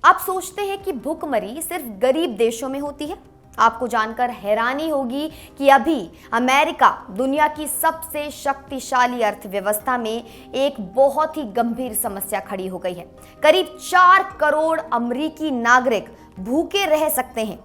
आप सोचते हैं कि भूखमरी सिर्फ गरीब देशों में होती है? आपको जानकर हैरानी होगी कि अभी अमेरिका दुनिया की सबसे शक्तिशाली अर्थव्यवस्था में एक बहुत ही गंभीर समस्या खड़ी हो गई है। करीब 4 करोड़ अमेरिकी नागरिक भूखे रह सकते हैं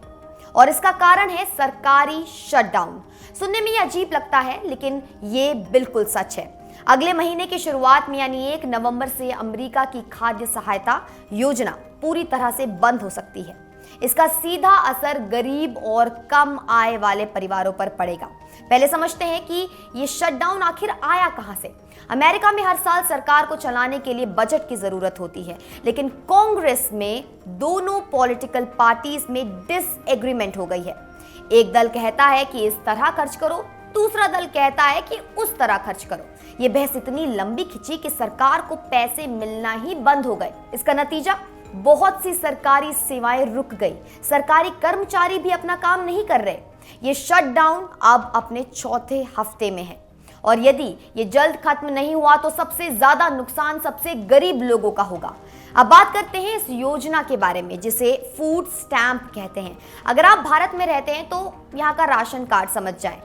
और इसका कारण है सरकारी शटडाउन। सुनने में ये अजीब लगता है, लेकिन ये बिल्कुल सच है। अगले महीने की शुरुआत में यानी 1 नवंबर से अमेरिका की खाद्य सहायता योजना पूरी तरह से बंद हो सकती है। इसका सीधा असर गरीब और कम आय वाले परिवारों पर पड़ेगा। पहले समझते हैं कि ये शटडाउन आखिर आया कहां से। अमेरिका में हर साल सरकार को चलाने के लिए बजट की जरूरत होती है, लेकिन कांग्रेस में दोनों पॉलिटिकल पार्टीज में डिसएग्रीमेंट हो गई है। एक दल कहता है कि इस तरह खर्च करो, दूसरा दल कहता है कि उस तरह खर्च करो। ये बहस इतनी लंबी खिंची कि सरकार को पैसे मिलना ही बंद हो गए। इसका नतीजा, बहुत सी सरकारी सेवाएं रुक गई। सरकारी कर्मचारी भी अपना काम नहीं कर रहे। ये शटडाउन अब अपने चौथे हफ्ते में है और यदि ये जल्द खत्म नहीं हुआ तो सबसे ज्यादा नुकसान सबसे गरीब लोगों का होगा। अब बात करते हैं इस योजना के बारे में, जिसे फूड स्टैंप कहते हैं। अगर आप भारत में रहते हैं तो यहाँ का राशन कार्ड समझ जाएं।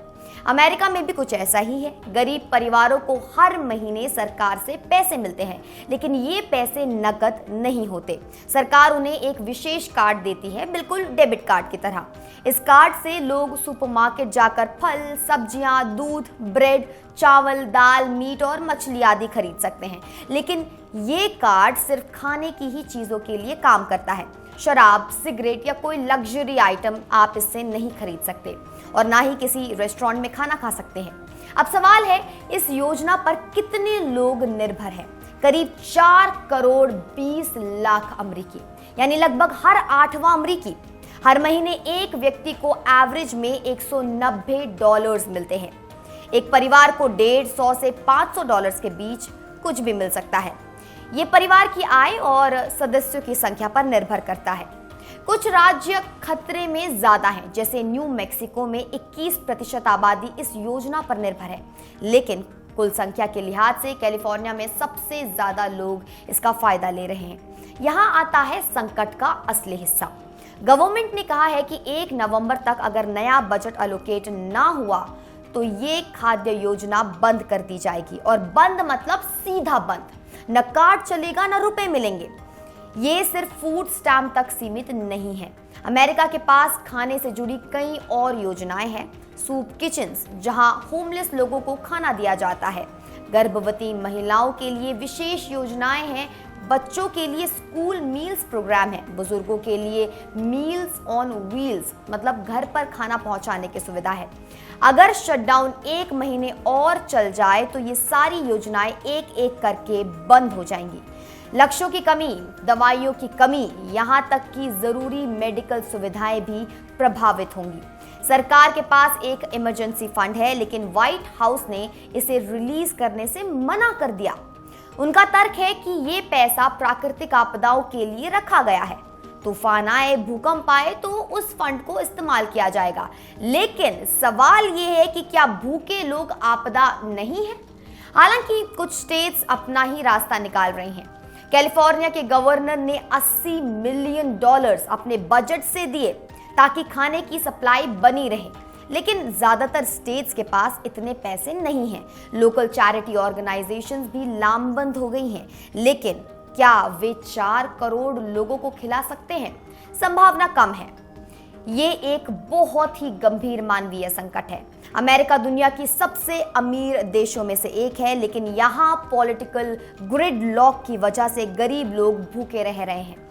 अमेरिका में भी कुछ ऐसा ही है। गरीब परिवारों को हर महीने सरकार से पैसे मिलते हैं, लेकिन ये पैसे नकद नहीं होते। सरकार उन्हें एक विशेष कार्ड देती है, बिल्कुल डेबिट कार्ड की तरह। इस कार्ड से लोग सुपरमार्केट जाकर फल, सब्जियां, दूध, ब्रेड, चावल, दाल, मीट और मछली आदि खरीद सकते हैं। लेकिन ये कार्ड सिर्फ खाने की ही चीजों के लिए काम करता है। शराब, सिगरेट या कोई लग्जरी आइटम आप इससे नहीं खरीद सकते और ना ही किसी रेस्टोरेंट में खाना खा सकते हैं। अब सवाल है, इस योजना पर कितने लोग निर्भर हैं? करीब 4 करोड़ 20 लाख अमेरिकी, यानी लगभग हर 8वां अमेरिकी। हर महीने एक व्यक्ति को एवरेज में $190 मिलते हैं। एक परिवार को $150 से $500 के बीच कुछ भी मिल सकता है। ये परिवार की आय और सदस्यों की संख्या पर निर्भर करता है। कुछ राज्य खतरे में ज्यादा हैं, जैसे न्यू मैक्सिको में 21% आबादी इस योजना पर निर्भर है, लेकिन कुल संख्या के लिहाज से कैलिफोर्निया में सबसे ज्यादा लोग इसका फायदा ले रहे हैं। यहाँ आता है संकट का असली हिस्सा। गवर्नमेंट ने कहा है कि 1 नवंबर तक अगर नया बजट एलोकेट ना हुआ तो ये खाद्य योजना बंद कर दी जाएगी। और बंद मतलब सीधा बंद, न कार्ड चलेगा न रुपए मिलेंगे। ये सिर्फ फूड स्टैम्प तक सीमित नहीं है। अमेरिका के पास खाने से जुड़ी कई और योजनाएं हैं। सूप किचन्स, जहां होमलेस लोगों को खाना दिया जाता है। गर्भवती महिलाओं के लिए विशेष योजनाएं हैं। बच्चों के लिए स्कूल मील्स प्रोग्राम है। बुजुर्गों के लिए मील्स ऑन व्हील्स, मतलब घर पर खाना पहुंचाने की सुविधा है। अगर शटडाउन 1 महीने और चल जाए तो ये सारी योजनाएं एक एक करके बंद हो जाएंगी। लक्ष्यों की कमी, दवाइयों की कमी, यहाँ तक कि जरूरी मेडिकल सुविधाएं भी प्रभावित होंगी। सरकार के पास एक इमरजेंसी फंड है, लेकिन व्हाइट हाउस ने इसे रिलीज करने से मना कर दिया। उनका तर्क है कि ये पैसा प्राकृतिक आपदाओं के लिए रखा गया है। तूफान आए, भूकंप आए तो उस फंड को इस्तेमाल किया जाएगा। लेकिन सवाल ये है कि क्या भूखे लोग आपदा नहीं है? हालांकि कुछ स्टेट्स अपना ही रास्ता निकाल रही हैं। कैलिफोर्निया के गवर्नर ने $80 मिलियन अपने बजट से दिए ताकि खाने की सप्लाई बनी रहे, लेकिन ज्यादातर स्टेट्स के पास इतने पैसे नहीं हैं। लोकल चैरिटी ऑर्गेनाइजेशंस भी लामबंद हो गई हैं, लेकिन क्या वे 4 करोड़ लोगों को खिला सकते हैं? संभावना कम है। ये एक बहुत ही गंभीर मानवीय संकट है। अमेरिका दुनिया की सबसे अमीर देशों में से एक है, लेकिन यहाँ पॉलिटिकल ग्रिड लॉक की वजह से गरीब लोग भूखे रह रहे हैं।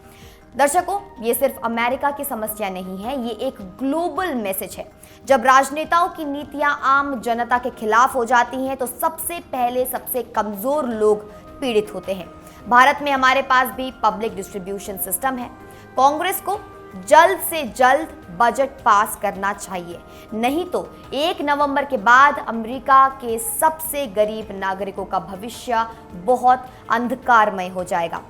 दर्शकों, ये सिर्फ अमेरिका की समस्या नहीं है, ये एक ग्लोबल मैसेज है। जब राजनेताओं की नीतियां आम जनता के खिलाफ हो जाती हैं तो सबसे पहले सबसे कमजोर लोग पीड़ित होते हैं। भारत में हमारे पास भी पब्लिक डिस्ट्रीब्यूशन सिस्टम है। कांग्रेस को जल्द से जल्द बजट पास करना चाहिए, नहीं तो 1 नवंबर के बाद अमेरिका के सबसे गरीब नागरिकों का भविष्य बहुत अंधकारमय हो जाएगा।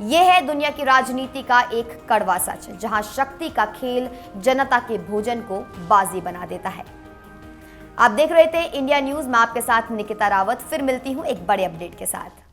यह है दुनिया की राजनीति का एक कड़वा सच, जहां शक्ति का खेल जनता के भोजन को बाजी बना देता है। आप देख रहे थे इंडिया न्यूज में आपके साथ निकिता रावत। फिर मिलती हूं एक बड़े अपडेट के साथ।